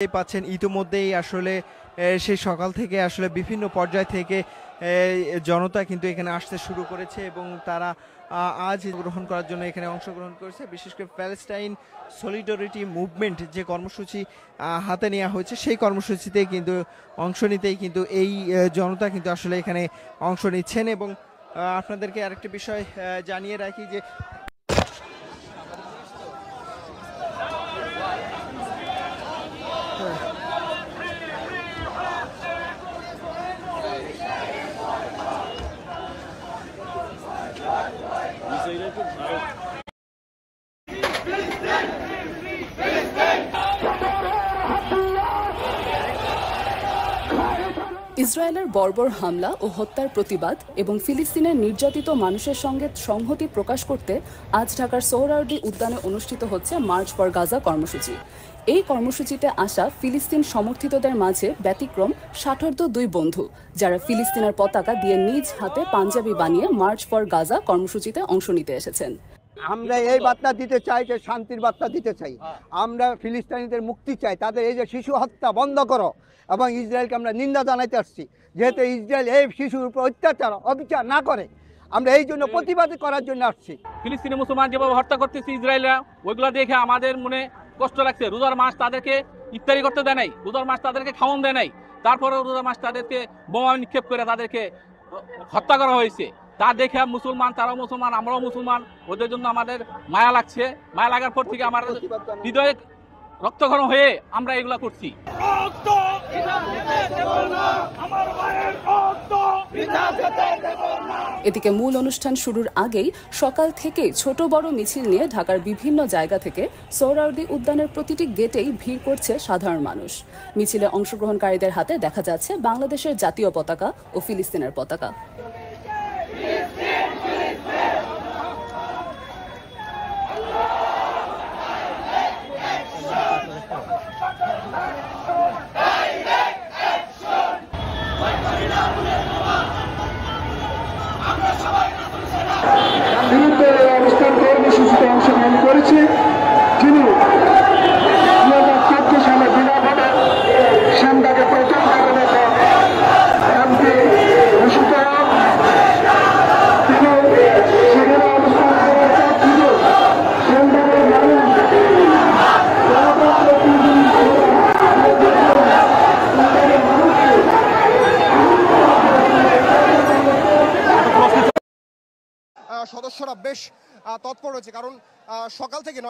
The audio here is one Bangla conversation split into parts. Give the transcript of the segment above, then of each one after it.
পাচ্ছেন ইতিমধ্যেই আসলে সেই সকাল থেকে আসলে বিভিন্ন পর্যায় থেকে জনতা কিন্তু এখানে আসতে শুরু করেছে এবং তারা আজ গ্রহণ করার জন্য এখানে অংশগ্রহণ করেছে। বিশেষ করে প্যালেস্টাইন সলিডারিটি মুভমেন্ট যে কর্মসূচি হাতে নেওয়া হয়েছে সেই কর্মসূচিতে কিন্তু অংশ নিতেই কিন্তু এই জনতা কিন্তু আসলে এখানে অংশ নিচ্ছেন। এবং আপনাদেরকে আরেকটি বিষয় জানিয়ে রাখি যে ইসরায়েলের বর্বর হামলা ও হত্যার প্রতিবাদ এবং ফিলিস্তিনের নির্যাতিত মানুষের সঙ্গে সংহতি প্রকাশ করতে আজ ঢাকার সোহরাওয়ার্দী উদ্যানে অনুষ্ঠিত হচ্ছে মার্চ ফর গাজা কর্মসূচি। এই কর্মসূচিতে আসা ফিলিস্তিন সমর্থিতদের মাঝে ব্যতিক্রম ৬০ দুই বন্ধু, যারা ফিলিস্তিনের পতাকা দিয়ে নিজ হাতে পাঞ্জাবি বানিয়ে মার্চ ফর গাজা কর্মসূচিতে অংশ নিতে এসেছেন। আমরা এই বার্তা দিতে চাই যে শান্তির বার্তা দিতে চাই, আমরা ফিলিস্তিনিদের মুক্তি চাই, তাদের এই যে শিশু হত্যা বন্ধ করো এবং ইসরায়েলকে আমরা নিন্দা জানাইতে আসছি। যেহেতু ইসরায়েল এই শিশুর উপর অত্যাচার অবিচার না করে, আমরা এই জন্য প্রতিবাদ করার জন্য আসছি। ফিলিস্তিনি মুসলমান যেভাবে হত্যা করতেছে ইসরায়েলরা, ওইগুলো দেখে আমাদের মনে কষ্ট লাগছে। রোজার মাস তাদেরকে ইফতারি করতে দেয় নাই, রোজার মাস তাদেরকে খাওয়ান দেয় নাই, তারপরেও রোজার মাস তাদেরকে বোমা নিক্ষেপ করে তাদেরকে হত্যা করা হয়েছে। তা দেখে মুসলমান, তারাও মুসলমান, আমরাও মুসলমান, ওদের জন্য আমাদের মায়া লাগছে। মায়া লাগার পর থেকে আমার হৃদয়ে রক্তক্ষরণ হয়ে আমরা এগুলা করছি। এদিকে মূল অনুষ্ঠান শুরুর আগেই সকাল থেকে ছোট বড় মিছিল নিয়ে ঢাকার বিভিন্ন জায়গা থেকে সোহরাওয়ার্দী উদ্যানের প্রতিটি গেটেই ভিড় করছে সাধারণ মানুষ। মিছিলে অংশগ্রহণকারীদের হাতে দেখা যাচ্ছে বাংলাদেশের জাতীয় পতাকা ও ফিলিস্তিনের পতাকা। অনুষ্ঠান কর্মসূচিতে অংশগ্রহণ করেছে, যিনি 2014 সালে বিনাভাবে শ্যামবাগে প্রথম এমপি ঘোষিত হন। তিনি সেখানে অবস্থান করার পর থেকে শ্যামবাগের মানুষ সদস্যরা বেশ তৎপর রয়েছে, কারণ সকাল থেকে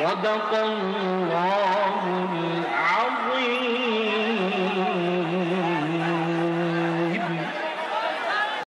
صدق الله